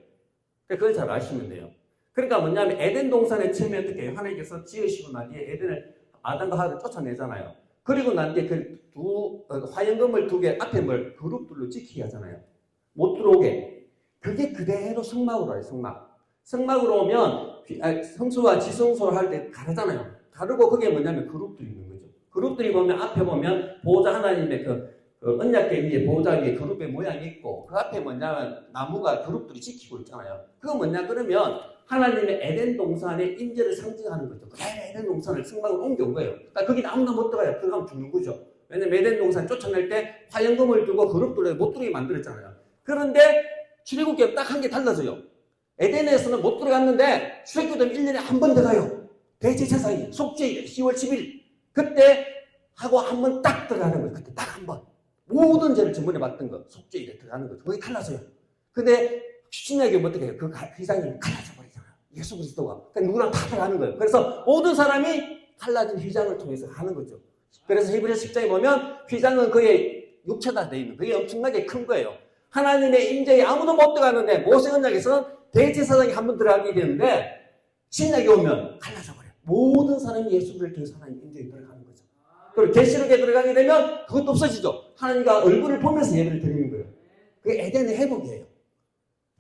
그걸 잘 아시면 돼요. 그러니까 뭐냐면 에덴 동산에 처음에 어떻게 해요? 하나님께서 지으시고 난 뒤에 에덴을 아담과 하와를 쫓아내잖아요. 그리고 난 뒤에 그 화영금을 두 개 앞에 뭘 그룹들로 지키게 하잖아요. 못 들어오게. 그게 그대로 성막으로 와요. 성막으로 오면 성소와 지성소를 할 때 가르잖아요. 가르고 그게 뭐냐면 그룹들이 있는 거죠. 그룹들이 보면 앞에 보면 보호자 하나님의 그 언약궤 위에 보호자 위에 그룹의 모양이 있고 그 앞에 뭐냐면 나무가 그룹들이 지키고 있잖아요. 그거 뭐냐 그러면 하나님의 에덴 동산의 임재를 상징하는 거죠. 그대로 에덴 동산을 성막으로 옮겨온 거예요. 그러니까 거기 아무나 못 들어가요. 들어가면 죽는 거죠. 왜냐면 에덴 동산 쫓아낼 때 화영금을 두고 그룹들을 못 들어가게 만들었잖아요. 그런데 출애굽기는 딱 한 개 달라져요. 에덴에서는 못 들어갔는데 출애굽기 되면 1년에 한 번 들어가요. 대제사장이 속죄일 10월 10일 그때 하고 한 번 딱 들어가는 거예요. 그때 딱 한 번. 모든 죄를 전번에 봤던 거 속죄일에 들어가는 거죠. 거기 달라져요. 근데 신약에 어떻게 해요? 그 휘장이 갈라져 버리잖아요. 예수 그리스도가. 그러니까 누구나 다 들어가는 거예요. 그래서 모든 사람이 갈라진 휘장을 통해서 하는 거죠. 그래서 히브리서 10장에 보면 휘장은 그의 육체다 되어 있는 그게 엄청나게 큰 거예요. 하나님의 임재에 아무도 못 들어가는데 모세 언약에서는 대제사장이 한 번 들어가게 되는데 신약에 오면 갈라져 버려요. 모든 사람이 예수를 통해서 하나님 임재에 들어가는 거죠. 그리고 계시록에 들어가게 되면 그것도 없어지죠. 하나님과 얼굴을 보면서 예배를 드리는 거예요. 그게 에덴의 회복이에요.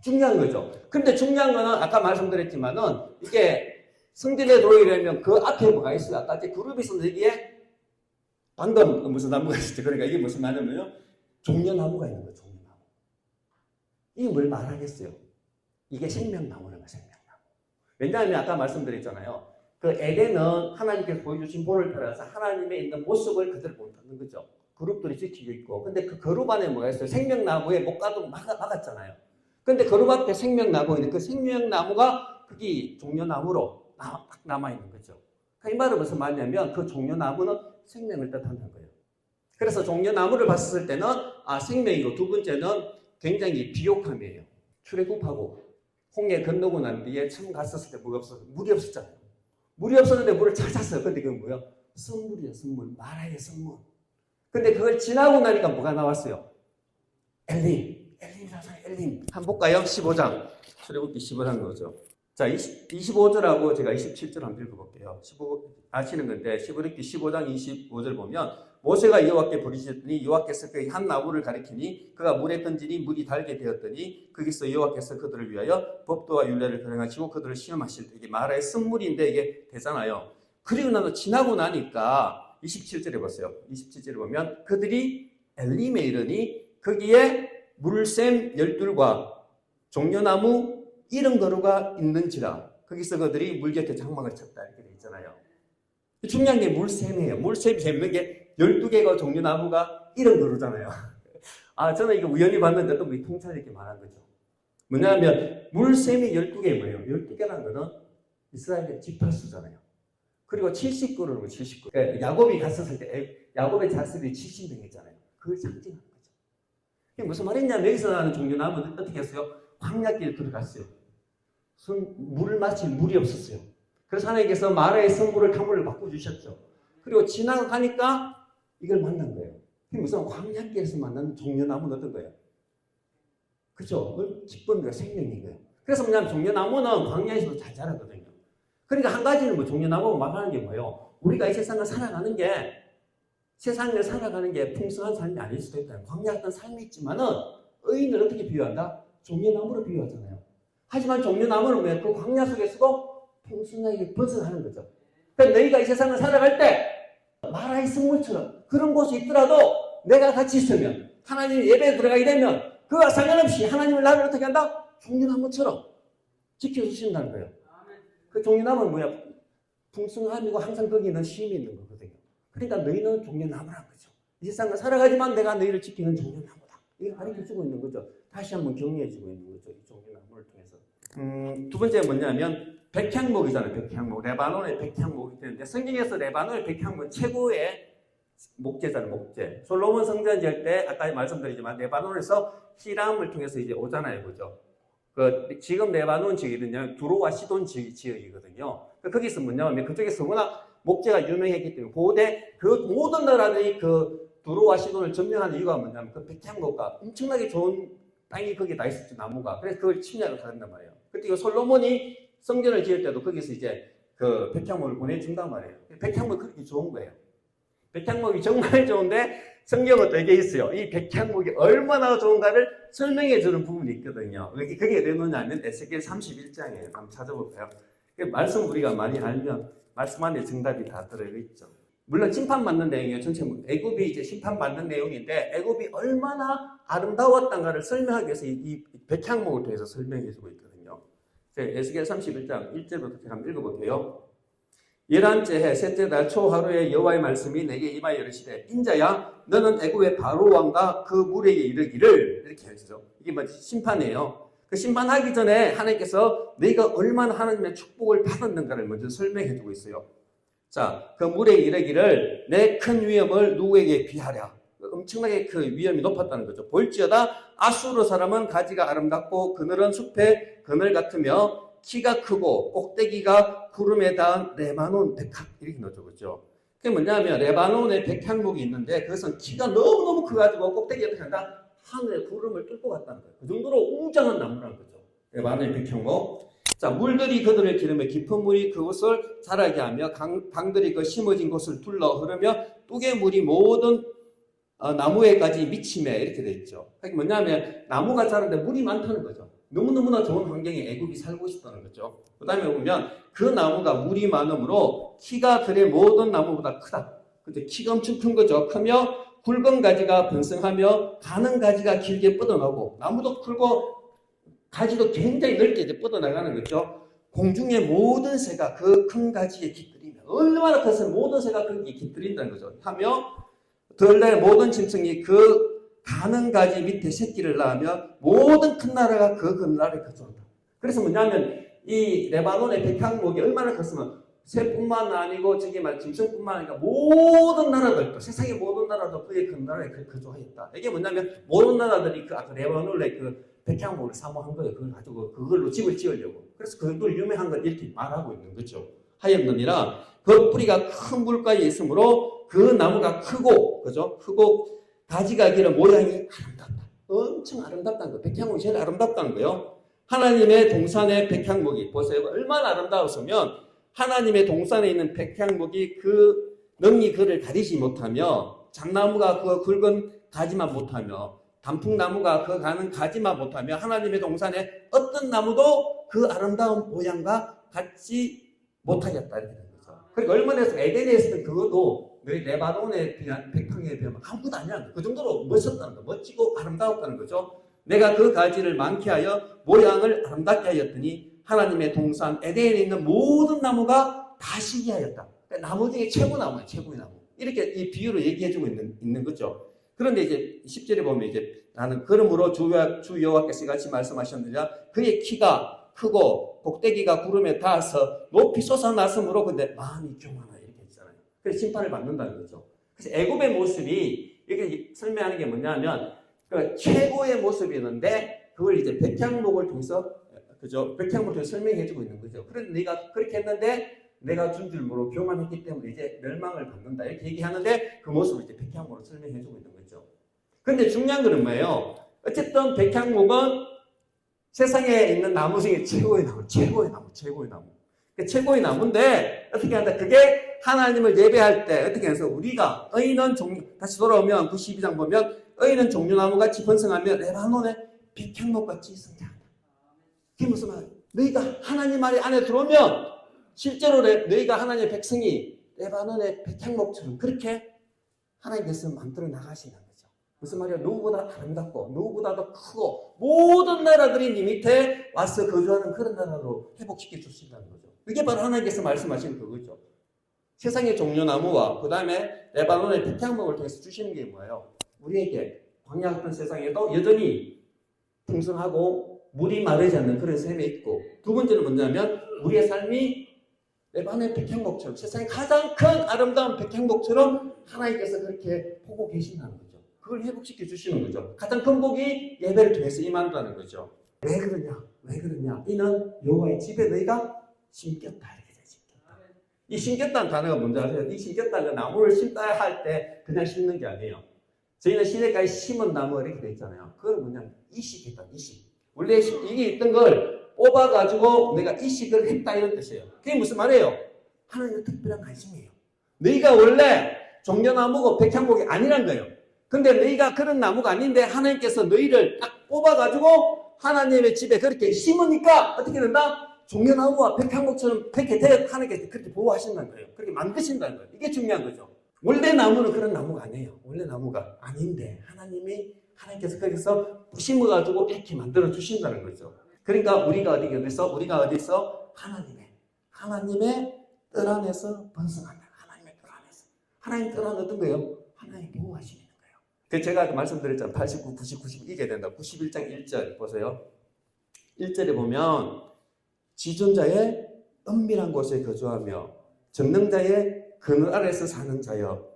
중요한 거죠. 근데 중요한 거는 아까 말씀드렸지만은 이게 성전에 들어오려면 그 앞에 뭐가 있어요? 아까 그룹이 있었는데 여기에 방금 무슨 나무가 있었죠. 그러니까 이게 무슨 말이냐면요. 종려나무가 있는 거예요. 종려나무. 이게 뭘 말하겠어요? 이게 생명나무라는 거예요. 생명나무. 왜냐하면 아까 말씀드렸잖아요. 그 에덴은 하나님께서 보여주신 본을 따라서 하나님의 있는 모습을 그대로 본다는 거죠. 그룹들이 지키고 있고. 근데 그 그룹 안에 뭐가 있어요? 생명나무에 못 가도 막았잖아요. 근데 그룹 앞에 생명나무 있는데 그 생명나무가 거기 종려나무로 딱 남아있는 거죠. 이 말은 무슨 말이냐면 그 종려나무는 생명을 뜻하는 거예요. 그래서 종려나무를 봤을 때는 생명이고 두 번째는 굉장히 비옥함이에요. 출애굽하고 홍해 건너고 난 뒤에 처음 갔었을 때 물이 없었잖아요. 물이 없었는데 물을 찾았어요. 근데 그건 뭐예요? 선물이에요. 선물. 마라의 선물. 근데 그걸 지나고 나니까 뭐가 나왔어요? 엘림. 엘림. 한번 볼까요? 15장. 출애굽기 15장 거죠. 자, 25절하고 제가 27절 한번 읽어볼게요. 아시는 건데, 출애굽기 15장 25절 보면, 모세가 여호와께 부르짖었더니 여호와께서 그의 한 나무를 가리키니 그가 물에 던지니 물이 달게 되었더니 거기서 여호와께서 그들을 위하여 법도와 율례를 결정하시고 그들을 시험하실 때 이게 마라의 쓴물인데 이게 되잖아요. 그리고 나서 지나고 나니까 27절에 보세요. 27절에 보면 그들이 엘림에 이르니 거기에 물샘 12과 종려나무 70그루가 있는지라 거기서 그들이 물 곁에 장막을 쳤다 이렇게 되어 있잖아요. 중요한 게 물샘이에요. 물샘이 재밌는 게 12개가 종려나무가 70그루잖아요. 저는 이거 우연히 봤는데 또 통찰 이렇게 말한 거죠. 뭐냐면 물샘이 12개 뭐예요? 12개라는 거는 이스라엘의 지파수잖아요. 그리고 70그루는 70그루. 그러니까 야곱이 갔었을 때 야곱의 자손이 70명이잖아요. 그걸 상징하는 거죠. 이게 무슨 말이냐면 여기서 나는 종려나무는 어떻게 했어요? 광야길에 들어갔어요. 물을 마실 물이 없었어요. 그래서 하나님께서 마라의 성물을 탕물로 바꿔주셨죠. 그리고 지나가니까 이걸 만난 거예요. 이게 무슨 광야길에서 만난 종려나무는 어떤 거예요? 그죠? 기쁨과 생명인 거예요. 그래서 뭐냐면 종려나무는 광야에서도 잘 자라거든요. 그러니까 한 가지는 종려나무가 말하는 게 뭐예요? 우리가 이 세상을 살아가는 게 풍성한 삶이 아닐 수도 있다. 광야 같은 삶이 있지만은 의인을 어떻게 비유한다? 종려나무로 비유하잖아요. 하지만 종려나무는 뭐예요? 그 광야 속에서도 풍성하게 벗어나는 거죠. 그러니까 너희가 이 세상을 살아갈 때 마라의 성물처럼 그런 곳이 있더라도 내가 같이 있으면 하나님 예배에 들어가게 되면 그와 상관없이 하나님은 나를 어떻게 한다? 종려나무처럼 지켜주신다는 거예요. 그 종려나무는 뭐야? 풍성함이고 항상 거기는 쉼이 있는 거거든요. 그러니까 너희는 종려나무라는 거죠. 이 세상을 살아가지만 내가 너희를 지키는 종려나무다. 이걸 가르쳐주고 있는 거죠. 다시 한번 격려해주고 있는 거죠. 이 종려나무를 통해서. 두 번째 뭐냐면 백향목이잖아요. 백향목. 레바논의 백향목이 되는데 성경에서 레바논의 백향목 최고의 목재잖아요. 목재. 솔로몬 성전 지을 때 아까 말씀드리지만 레바논에서 히람을 통해서 이제 오잖아요. 그죠? 지금 레바논 지역이든요. 두로와 시돈 지역이거든요. 거기서 뭐냐면 그쪽에서 워낙 목재가 유명했기 때문에 그 모든 나라들이 그 두로와 시돈을 점령하는 이유가 뭐냐면 그 백향목과 엄청나게 좋은 땅이 거기에 다 있었죠. 나무가. 그래서 그걸 침략을 한단 말이에요. 그때 솔로몬이 성전을 지을 때도 거기서 이제 그 백향목을 보내준단 말이에요. 백향목이 그렇게 좋은 거예요. 백향목이 정말 좋은데 성경은 또 이게 있어요. 이 백향목이 얼마나 좋은가를 설명해 주는 부분이 있거든요. 그게 어디 있느냐면 에스겔 31장이에요. 한번 찾아볼까요? 말씀 우리가 많이 알면 말씀 안에 정답이 다 들어있죠. 물론 심판받는 내용이에요. 전체 애굽이 이제 심판받는 내용인데 애굽이 얼마나 아름다웠던가를 설명하기 위해서 이 백향목을 통해서 설명해 주고 있거든요. 에스겔 31장 1절부터 한번 읽어볼게요. 11째 해 셋째 달 초하루에 여호와의 말씀이 내게 임하여 이르시되 인자야 너는 애굽의 바로 왕과 그 무리에게 이르기를 이렇게 하시죠. 이게 뭐지? 심판이에요. 그 심판하기 전에 하나님께서 너희가 얼마나 하나님의 축복을 받았는가를 먼저 설명해 주고 있어요. 자, 그 무리에게 이르기를 내 큰 위엄을 누구에게 비하랴. 엄청나게 그 위엄이 높았다는 거죠. 볼지어다 아수르 사람은 가지가 아름답고 그늘은 숲의 그늘 같으며 키가 크고 꼭대기가 구름에 닿은 레바논 백합 이렇게 넣어줘 그죠. 그게 뭐냐면 레바논에 백향목이 있는데 그것은 키가 너무너무 커가지고 꼭대기가 어떻게 한다? 하늘의 구름을 뚫고 갔다는 거예요. 그 정도로 웅장한 나무라는 거죠. 레바논의 백향목. 자, 물들이 그들을 기르며 깊은 물이 그곳을 자라게 하며 강들이 그 심어진 곳을 둘러 흐르며 뚝의 물이 모든 나무에까지 미치며 이렇게 돼 있죠. 그게 뭐냐면 나무가 자라는데 물이 많다는 거죠. 너무너무나 좋은 환경에 애굽이 살고 있었다는 거죠. 그 다음에 보면 그 나무가 물이 많으므로 키가 들의 모든 나무보다 크다. 근데 키가 엄청 큰 거죠. 크며 굵은 가지가 번성하며 가는 가지가 길게 뻗어나오고 나무도 크고 가지도 굉장히 넓게 이제 뻗어나가는 거죠. 공중의 모든 새가 그 큰 가지에 깃들이며 얼마나 컸으면 모든 새가 거기에 깃들인다는 거죠. 하며 들의 모든 짐승이 그 가는 가지 밑에 새끼를 낳으며 모든 큰 나라가 그 나라에 거주한다. 그래서 뭐냐면 이 레바논의 백향목이 얼마나 컸으면 새뿐만 아니고 저기 말 짐승뿐만 아니라 모든 나라들, 세상의 모든 나라도 그의 그 나라에 거주하였다. 이게 뭐냐면 모든 나라들이 그 아까 레바논의 그 백향목을 사모한 거예요. 그걸 가지고 그걸로 집을 지으려고. 그래서 그 정도로 유명한 걸 이렇게 말하고 있는 거죠. 하였느니라 그 뿌리가 큰 물가에 있으므로 그 나무가 크고 그죠? 크고 가지가 길어 모양이 아름답다. 엄청 아름답다는 거예요. 백향목이 제일 아름답다는 거예요. 하나님의 동산의 백향목이 보세요. 얼마나 아름다웠으면 하나님의 동산에 있는 백향목이 그 능히 그를 가리지 못하며 잣나무가 그 굵은 가지만 못하며 단풍나무가 그 가는 가지만 못하며 하나님의 동산에 어떤 나무도 그 아름다운 모양과 같지 못하겠다 이렇게 된 거죠. 그러니까 얼마나 해서 에덴에 있었던 그것도 너희 레바논에 비한 백향에 비하면 아무것도 아니야. 그 정도로 멋있었다는 거, 멋지고 아름다웠다는 거죠. 내가 그 가지를 많게 하여 모양을 아름답게 하였더니 하나님의 동산 에덴에 있는 모든 나무가 다 시기하였다. 그러니까 나무 중에 최고 나무야, 최고의 나무. 이렇게 이 비유로 얘기해주고 있는 거죠. 그런데 이제 10절에 보면 이제 나는 그러므로 주 여호와께서 같이 말씀하셨느냐 그의 키가 크고 꼭대기가 구름에 닿아서 높이 솟아났으므로 근데 마음이 교만하다 이렇게 했잖아요. 그래서 심판을 받는다는 거죠. 그래서 애굽의 모습이 이렇게 설명하는 게 뭐냐면 그 최고의 모습이었는데 그걸 이제 백향목을 통해서 그죠? 백향목을 통해서 설명해주고 있는 거죠. 그런데 네가 그렇게 했는데 내가 준 줄 모르고 교만했기 때문에 이제 멸망을 받는다 이렇게 얘기하는데 그 모습을 이제 백향목으로 설명해주고 있는 거죠. 그런데 중요한 거는 뭐예요? 어쨌든 백향목은 세상에 있는 나무 중에 최고의 나무. 그 최고의 나무인데 어떻게 한다? 그게 하나님을 예배할 때 어떻게 해서 우리가 의인은 다시 돌아오면 92장 보면 의인은 종려나무같이 번성하며 레바논의 백향목같이 성장한다. 그게 무슨 말이에요? 너희가 하나님 안에 들어오면 실제로 너희가 하나님의 백성이 레바논의 백향목처럼 그렇게 하나님께서 만들어 나가신다는 거죠. 무슨 말이에요? 누구보다 아름답고 누구보다 더 크고 모든 나라들이 네 밑에 와서 거주하는 그런 나라로 회복시켜 주신다는 거죠. 이게 바로 하나님께서 말씀하시는 그거죠. 세상의 종려나무와 그 다음에 레바논의 백향목을 통해서 주시는 게 뭐예요? 우리에게 광야 같은 세상에도 여전히 풍성하고 물이 마르지 않는 그런 삶에 있고 두 번째는 뭐냐면 우리의 삶이 레바논의 백향목처럼 세상에 가장 큰 아름다운 백향목처럼 하나님께서 그렇게 보고 계신다는 거죠. 그걸 회복시켜 주시는 거죠. 가장 큰 복이 예배를 통해서 임한다는 거죠. 왜 그러냐? 이는 여호와의 집에 너희가 심겼다 이렇게 돼 심겼다. 이 심겼다는 단어가 뭔지 아세요? 이 심겼다는 건 나무를 심다 할 때 그냥 심는 게 아니에요. 저희는 시내가에 심은 나무 이렇게 돼 있잖아요. 그건 뭐냐면 이식했다. 이식. 원래 이게 있던 걸 뽑아가지고 내가 이식을 했다 이런 뜻이에요. 그게 무슨 말이에요? 하나님의 특별한 관심이에요. 너희가 원래 종려나무고 백향목이 아니란 거예요. 근데 너희가 그런 나무가 아닌데 하나님께서 너희를 딱 뽑아가지고 하나님의 집에 그렇게 심으니까 어떻게 된다? 종려나무와 백향목처럼 그렇게 하나님께서 그렇게 보호하신다는 거예요. 그렇게 만드신다는 거예요. 이게 중요한 거죠. 원래 나무는 그런 나무가 아니에요. 원래 나무가 아닌데 하나님께서 거기서 심어가지고 이렇게 만들어 주신다는 거죠. 그러니까 우리가 어디서 하나님의 뜰 안에서 번성한다. 하나님의 뜰 안에서. 하나님 뜰 안에 어떤 거예요? 하나님 보호하시는 거예요. 그 제가 아까 말씀드렸잖아요. 89, 90, 90 이게 된다. 91장 1절 보세요. 1절에 보면 지존자의 은밀한 곳에 거주하며 전능자의 그늘 아래서 사는 자여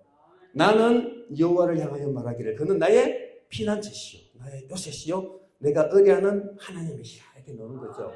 나는 여호와를 향하여 말하기를 그는 나의 피난처시요 나의 요새시요 내가 의뢰하는 하나님이시라 이렇게 나오는 거죠.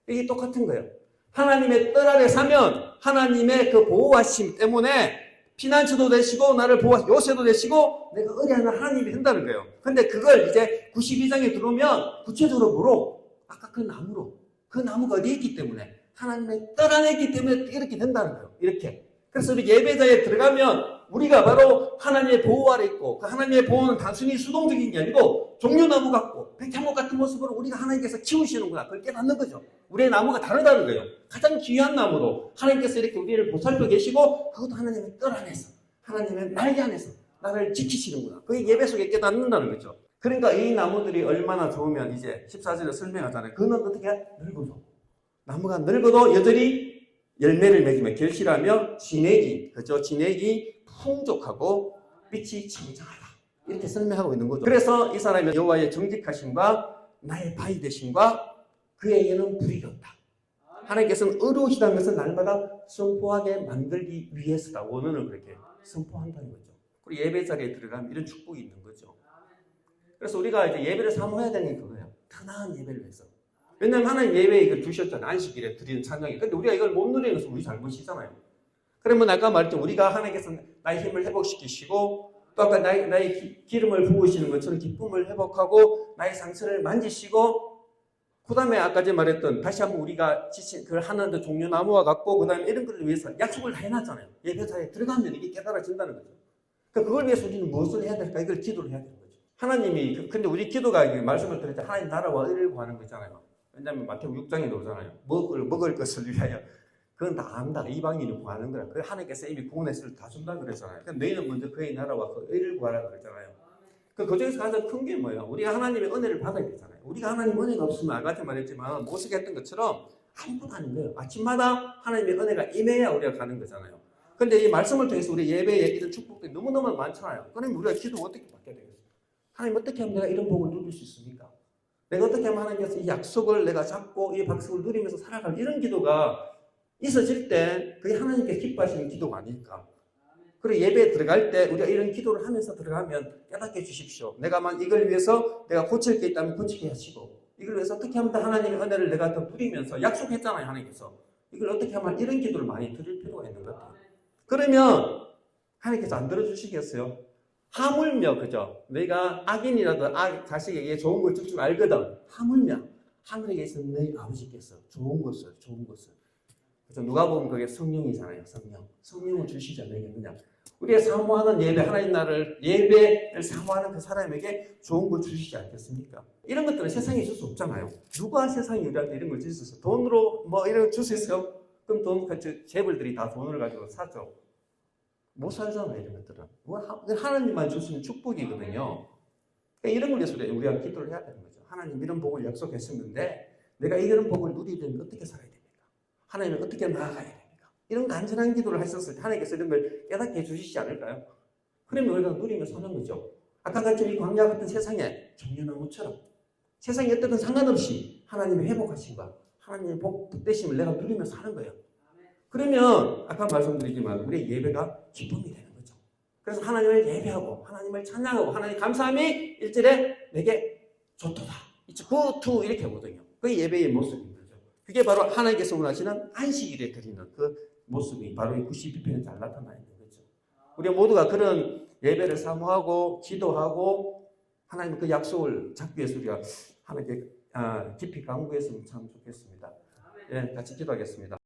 이게 똑같은 거예요. 하나님의 뜰 아래 사면 하나님의 그 보호하심 때문에 피난처도 되시고 나를 보호하시 요새도 되시고 내가 의뢰하는 하나님이 된다는 거예요. 근데 그걸 이제 92장에 들어오면 구체적으로 뭐로? 아까 그 나무로. 그 나무가 어디에 있기 때문에 하나님의 뜰 안에 있기 때문에 이렇게 된다는 거예요. 이렇게. 그래서 우리 예배자에 들어가면 우리가 바로 하나님의 보호 아래 있고 그 하나님의 보호는 단순히 수동적인 게 아니고 종려나무 같고 백향목 같은 모습으로 우리가 하나님께서 키우시는구나. 그걸 깨닫는 거죠. 우리의 나무가 다르다는 거예요. 가장 귀한 나무로 하나님께서 이렇게 우리를 보살펴 계시고 그것도 하나님의 뜰 안에서 하나님의 날개 안에서 나를 지키시는구나. 그게 예배 속에 깨닫는다는 거죠. 그러니까 이 나무들이 얼마나 좋으면 이제 14절에 설명하잖아요. 그는 어떻게 늙어도 나무가 늙어도 여전히 열매를 맺으며 결실하며 진액이 풍족하고 빛이 창창하다. 이렇게 설명하고 있는 거죠. 그래서 이 사람이 여호와의 정직하심과 나의 바위 되심과 그에게는 불의가 없다. 하나님께서는 의로우시다는 것을 날마다 선포하게 만들기 위해서다. 원언을 그렇게 선포한다는 거죠. 그리고 예배 자리에 들어가면 이런 축복이 있는 거죠. 그래서 우리가 이제 예배를 사모해야 되는 게 그거예요. 더 나은 예배를 위해서. 왜냐하면 하나님 예배에 이걸 주셨잖아요. 안식일에 드리는 찬양이. 근데 우리가 이걸 못 누리는 것은 우리 잘못이잖아요. 그러면 아까 말했죠. 우리가 하나님께서 나의 힘을 회복시키시고 또 아까 나의 기름을 부으시는 것처럼 기쁨을 회복하고 나의 상처를 만지시고 그 다음에 아까 전에 말했던 다시 한번 우리가 지친 그걸 하나님의 종려나무와 같고 그 다음에 이런 것을 위해서 약속을 다 해놨잖아요. 예배자에 들어가면 이게 깨달아진다는 거죠. 그러니까 그걸 위해서 우리는 무엇을 해야 될까? 이걸 기도를 해야 되는 거죠. 하나님이 근데 우리 기도가 말씀을 드렸죠. 하나님 나라와 의를 구하는 거잖아요. 왜냐하면 마태복음 6장에 나오잖아요. 먹을 것을 위하여 그건 다 안다. 이방인이 구하는 거라. 그 하나님께서 이미 구원의 다 준다 그랬잖아요. 그러니까 너희는 먼저 그의 나라와 그 의를 구하라 그랬잖아요. 그 중에서 가장 큰 게 뭐예요? 우리가 하나님의 은혜를 받아야 되잖아요. 우리가 하나님 은혜가 없으면 아까 말했지만 모세가 했던 것처럼 아무것도 아닌 거예요. 아침마다 하나님의 은혜가 임해야 우리가 가는 거잖아요. 그런데 이 말씀을 통해서 우리 예배에 이런 축복들이 너무너무 많잖아요. 그러면 우리가 기도 어떻게 받게 되겠어요? 하나님 어떻게 하면 내가 이런 복을 누릴 수 있습니까? 내가 어떻게 하면 하나님께서 이 약속을 내가 잡고 이 박수를 누리면서 살아갈 이런 기도가 있어질 때 그게 하나님께 기뻐하시는 기도가 아닐까. 그리고 예배에 들어갈 때 우리가 이런 기도를 하면서 들어가면 깨닫게 해주십시오. 내가만 이걸 위해서 내가 고칠 게 있다면 고치게 하시고 이걸 위해서 어떻게 하면 하나님의 은혜를 내가 더 누리면서 약속했잖아요. 하나님께서. 이걸 어떻게 하면 이런 기도를 많이 드릴 필요가 있는 것 같아요. 그러면 하나님께서 안 들어주시겠어요? 하물며 그죠? 내가 악인이라도 자식에게 좋은 걸 줄 줄 알거든. 하물며 하늘에 계신 너희 아버지께서 좋은 것을 그래서 누가 보면 그게 성령이잖아요. 성령을 주시잖아요. 그냥 우리가 사모하는 예배 하나님 나라를 예배를 사모하는 그 사람에게 좋은 걸 주시지 않겠습니까? 이런 것들은 세상에 있을 수 없잖아요. 누가 세상에 우리한테 이런 걸 줄 수 있어? 돈으로 뭐 이런 걸 줄 수 있어요? 그럼 재벌들이 다 돈을 가지고 사죠. 못 살잖아요. 이런 것들은 하나님만 주시는 축복이거든요. 그러니까 이런 걸 위해서 우리가 기도를 해야 되는 거죠. 하나님 이런 복을 약속했었는데 내가 이런 복을 누리려면 어떻게 살아야 됩니까? 하나님을 어떻게 나아가야 됩니까? 이런 간절한 기도를 하셨을 때 하나님께서 이런 걸 깨닫게 해주시지 않을까요? 그러면 우리가 누리며 사는 거죠. 아까 같이 이 광야 같은 세상에 종려나무처럼 세상에 어떻든 상관없이 하나님의 회복하심과 하나님의 복되심을 내가 누리며 사는 거예요. 그러면 아까 말씀드리지만 우리의 예배가 기쁨이 되는 거죠. 그래서 하나님을 예배하고 하나님을 찬양하고 하나님 감사함이 1절에 내게 좋도다. 굿투 이렇게 하거든요. 그게 예배의 모습입니다. 그게 바로 하나님께서 원하시는 안식일에 드리는 그 모습이 바로 이 92편에 잘 나타나 있는 거죠. 우리 모두가 그런 예배를 사모하고 기도하고 하나님 그 약속을 잡기 위해서 우리가 하나님께 깊이 간구했으면 참 좋겠습니다. 예, 같이 기도하겠습니다.